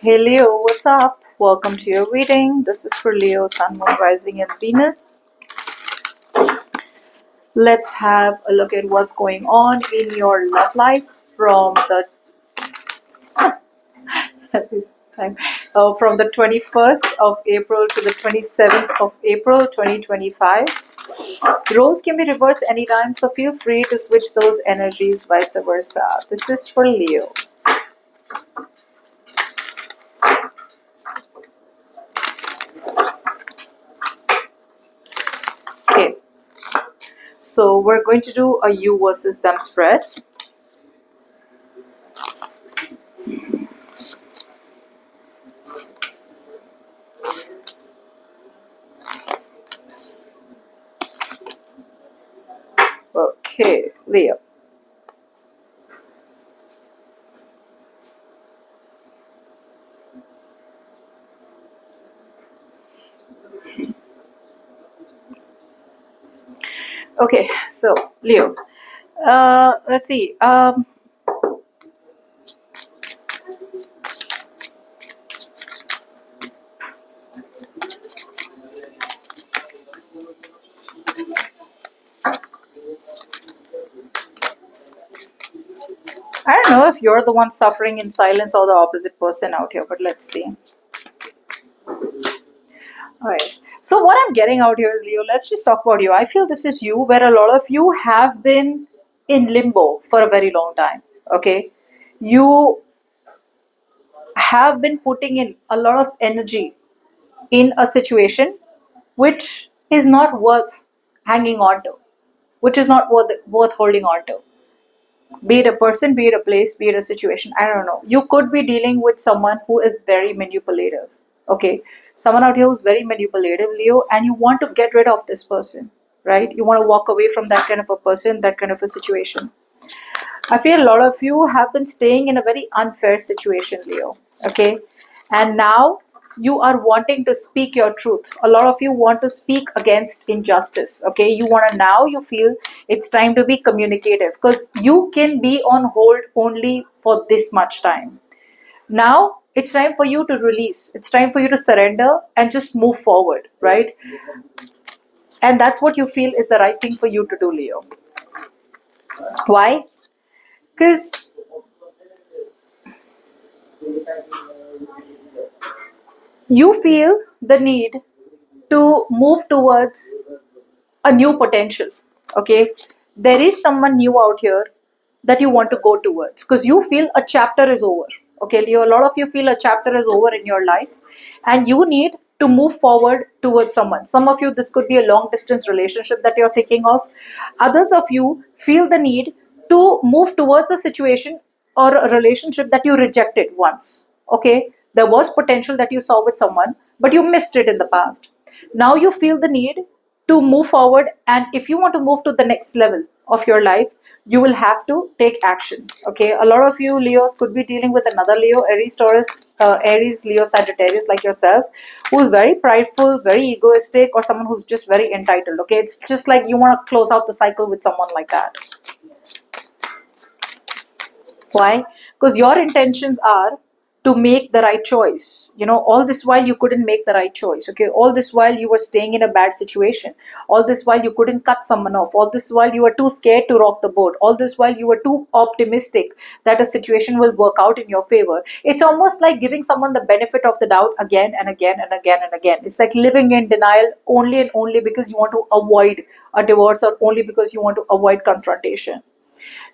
Hey Leo, what's up? Welcome to your reading. This is for Leo, Sun, Moon, Rising, and Venus. Let's have a look at what's going on in your love life from the this time, from the 21st of April to the 27th of April 2025. Roles can be reversed anytime, so feel free to switch those energies, vice versa. This is for Leo. Okay, so we're going to do a you versus them spread. Okay, Leo. Okay, so Leo. Let's see. I don't know if you're the one suffering in silence or the opposite person out here, but let's see. Alright. So what I'm getting out here is, Leo, let's just talk about you. I feel this is you where a lot of you have been in limbo for a very long time. Okay. You have been putting in a lot of energy in a situation which is not worth hanging on to, which is not worth holding on to. Be it a person, be it a place, be it a situation, I don't know. You could be dealing with someone who is very manipulative. Okay, someone out here who's very manipulative, Leo, and you want to get rid of this person, right? You want to walk away from that kind of a person, that kind of a situation. I feel a lot of you have been staying in a very unfair situation, Leo. Okay, and now you are wanting to speak your truth. A lot of you want to speak against injustice. Okay, you want to, now you feel it's time to be communicative because you can be on hold only for this much time. Now it's time for you to release, it's time for you to surrender and just move forward, right? And that's what you feel is the right thing for you to do, Leo. Why? Because you feel the need to move towards a new potential. Okay, there is someone new out here that you want to go towards because you feel a chapter is over. Okay, Leo, a lot of you feel a chapter is over in your life and you need to move forward towards someone. Some of you, this could be a long distance relationship that you're thinking of. Others of you feel the need to move towards a situation or a relationship that you rejected once. Okay, there was potential that you saw with someone but you missed it in the past. Now you feel the need to move forward, and if you want to move to the next level of your life, you will have to take action. Okay, a lot of you Leos could be dealing with another Leo, Aries, Taurus, Aries, Leo, Sagittarius, like yourself, who's very prideful, very egoistic, or someone who's just very entitled. Okay, it's just like you want to close out the cycle with someone like that. Why? Because your intentions are to make the right choice. You know, all this while you couldn't make the right choice. Okay, all this while you were staying in a bad situation. All this while you couldn't cut someone off. All this while you were too scared to rock the boat. All this while you were too optimistic that a situation will work out in your favor. It's almost like giving someone the benefit of the doubt again and again and again and again. It's like living in denial only and only because you want to avoid a divorce or only because you want to avoid confrontation.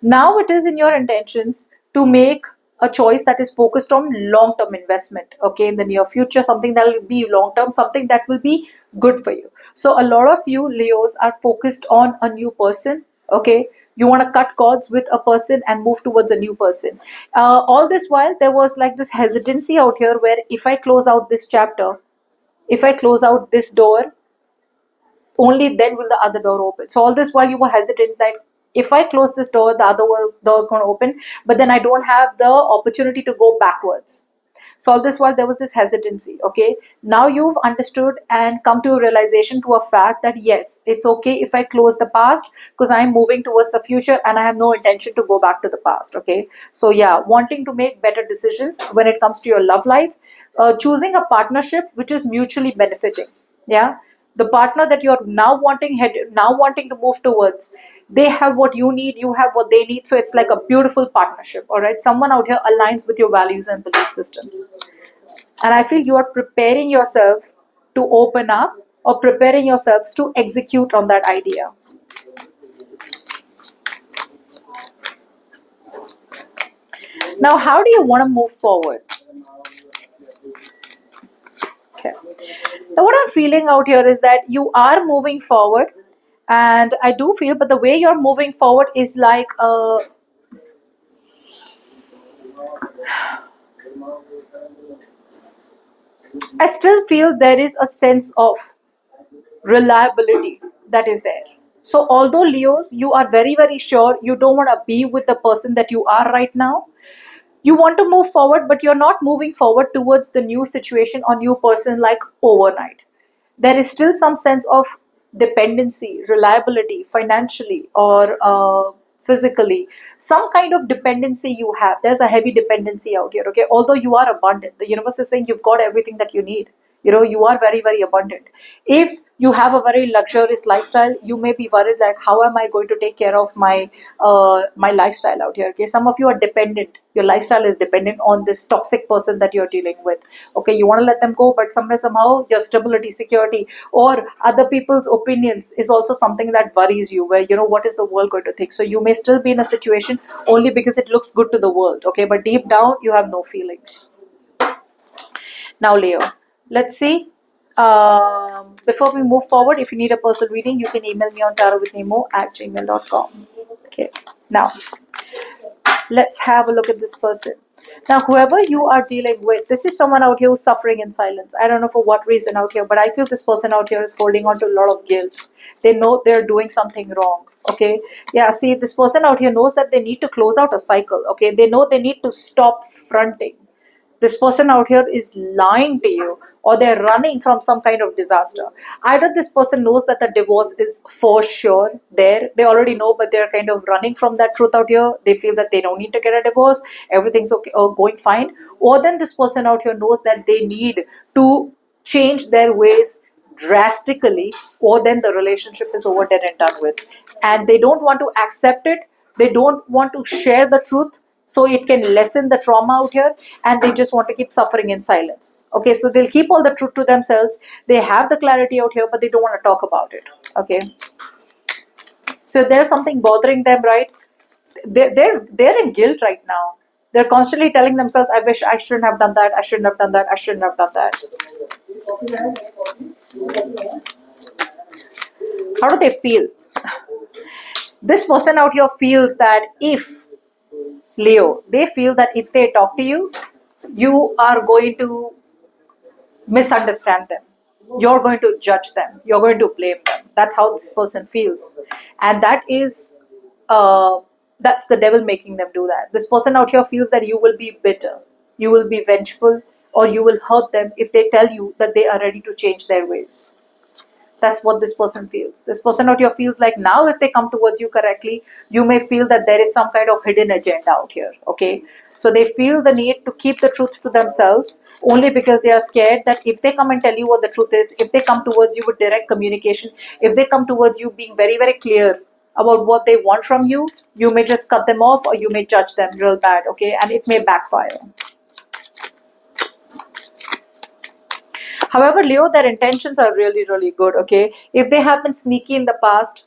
Now it is in your intentions to make a choice that is focused on long-term investment. Okay, in the near future, something that will be long-term, something that will be good for you. So a lot of you Leos are focused on a new person. Okay, you want to cut cords with a person and move towards a new person. All this while there was like this hesitancy out here where if I close out this chapter, if I close out this door, only then will the other door open. So all this while you were hesitant that if I close this door, the other door is going to open, but then I don't have the opportunity to go backwards. So all this while there was this hesitancy. Okay, now you've understood and come to a realization, to a fact that yes, it's okay if I close the past, because I'm moving towards the future and I have no intention to go back to the past. Okay, so yeah, wanting to make better decisions when it comes to your love life, choosing a partnership which is mutually benefiting. Yeah, the partner that you're now wanting to move towards, they have what you need, you have what they need, so it's like a beautiful partnership. All right, someone out here aligns with your values and belief systems, and I feel you are preparing yourself to open up, or preparing yourselves to execute on that idea. Now, how do you want to move forward? Okay, now what I'm feeling out here is that you are moving forward, and I do feel, but the way you're moving forward is like I still feel there is a sense of reliability that is there. So, although Leos, you are very, very sure you don't want to be with the person that you are right now, you want to move forward, but you're not moving forward towards the new situation or new person like overnight. There is still some sense of dependency, reliability, financially or physically, some kind of dependency you have. There's a heavy dependency out here. Okay, although you are abundant, the universe is saying you've got everything that you need. You are very, very abundant. If you have a very luxurious lifestyle, you may be worried like, how am I going to take care of my lifestyle out here? Okay, some of you are dependent. Your lifestyle is dependent on this toxic person that you're dealing with. Okay, you want to let them go, but somewhere somehow your stability, security, or other people's opinions is also something that worries you, where what is the world going to think. So you may still be in a situation only because it looks good to the world. Okay, but deep down you have no feelings. Now, Leo, let's see. Before we move forward, if you need a personal reading, you can email me on tarotwithnemo@gmail.com. Okay, now let's have a look at this person. Now, whoever you are dealing with, this is someone out here who's suffering in silence. I don't know for what reason out here, but I feel this person out here is holding on to a lot of guilt. They know they're doing something wrong. Okay, yeah, see, this person out here knows that they need to close out a cycle. Okay, they know they need to stop fronting. This person out here is lying to you, or they're running from some kind of disaster. Either this person knows that the divorce is for sure there, they already know, but they're kind of running from that truth out here. They feel that they don't need to get a divorce, everything's okay or going fine. Or then this person out here knows that they need to change their ways drastically, or then the relationship is over, dead and done with, and they don't want to accept it. They don't want to share the truth, so it can lessen the trauma out here, and they just want to keep suffering in silence. Okay, so they'll keep all the truth to themselves. They have the clarity out here, but they don't want to talk about it. Okay, so if there's something bothering them, right, they're in guilt right now. They're constantly telling themselves, I wish I shouldn't have done that, I shouldn't have done that, I shouldn't have done that. How do they feel? This person out here feels that if Leo, they feel that if they talk to you, you are going to misunderstand them. You're going to judge them. You're going to blame them. That's how this person feels, and that's the devil making them do that. This person out here feels that you will be bitter, you will be vengeful, or you will hurt them if they tell you that they are ready to change their ways. That's what this person feels. This person out here feels like now if they come towards you correctly, you may feel that there is some kind of hidden agenda out here. Okay. So they feel the need to keep the truth to themselves only because they are scared that if they come and tell you what the truth is, if they come towards you with direct communication, if they come towards you being very, very clear about what they want from you, you may just cut them off or you may judge them real bad. Okay. And it may backfire. However, Leo, their intentions are really, really good. Okay, if they have been sneaky in the past,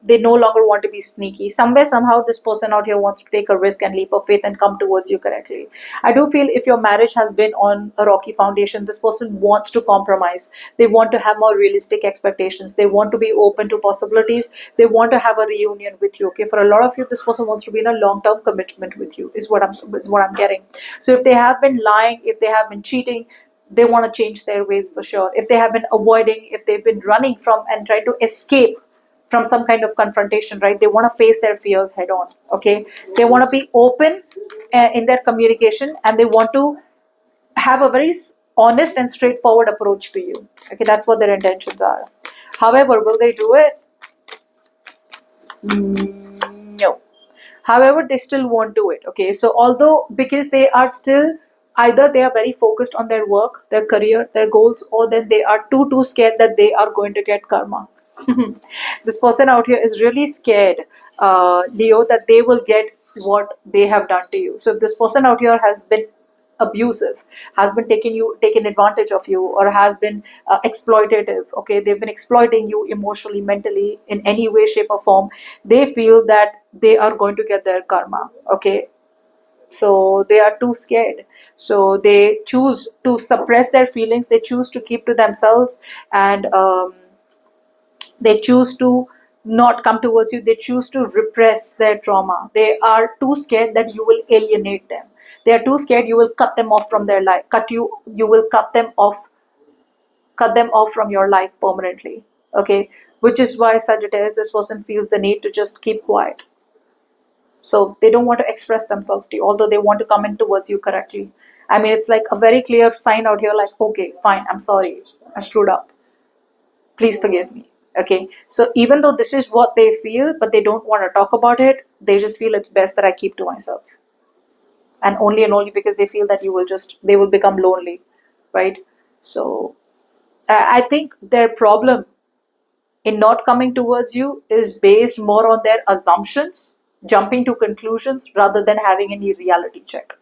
they no longer want to be sneaky. Somewhere, somehow, this person out here wants to take a risk and leap of faith and come towards you correctly. I do feel if your marriage has been on a rocky foundation, this person wants to compromise. They want to have more realistic expectations. They want to be open to possibilities. They want to have a reunion with you. Okay, for a lot of you, this person wants to be in a long-term commitment with you. Is what I'm getting. So if they have been lying, if they have been cheating, they want to change their ways for sure. If they have been avoiding, if they've been running from and trying to escape from some kind of confrontation, right, they want to face their fears head on. Okay, they want to be open in their communication, and they want to have a very honest and straightforward approach to you. Okay, that's what their intentions are. However, will they do it? No. However, they still won't do it. Okay, so although, because they are still, either they are very focused on their work, their career, their goals, or then they are too scared that they are going to get karma. This person out here is really scared, Leo, that they will get what they have done to you. So this person out here has been abusive, has been taken advantage of you, or has been exploitative. Okay, they've been exploiting you emotionally, mentally, in any way, shape, or form. They feel that they are going to get their karma. Okay, so they are too scared, so they choose to suppress their feelings, they choose to keep to themselves, and they choose to not come towards you, they choose to repress their trauma. They are too scared that you will alienate them. They are too scared you will cut them off from their life, you will cut them off from your life permanently. Okay, which is why Sagittarius, this person feels the need to just keep quiet. So they don't want to express themselves to you, although they want to come in towards you correctly. I mean, it's like a very clear sign out here, like, okay, fine, I'm sorry, I screwed up, please forgive me. Okay, so even though this is what they feel, but they don't want to talk about it, they just feel it's best that I keep to myself. And only because they feel that they will become lonely, right? So I think their problem in not coming towards you is based more on their assumptions, jumping to conclusions rather than having any reality check.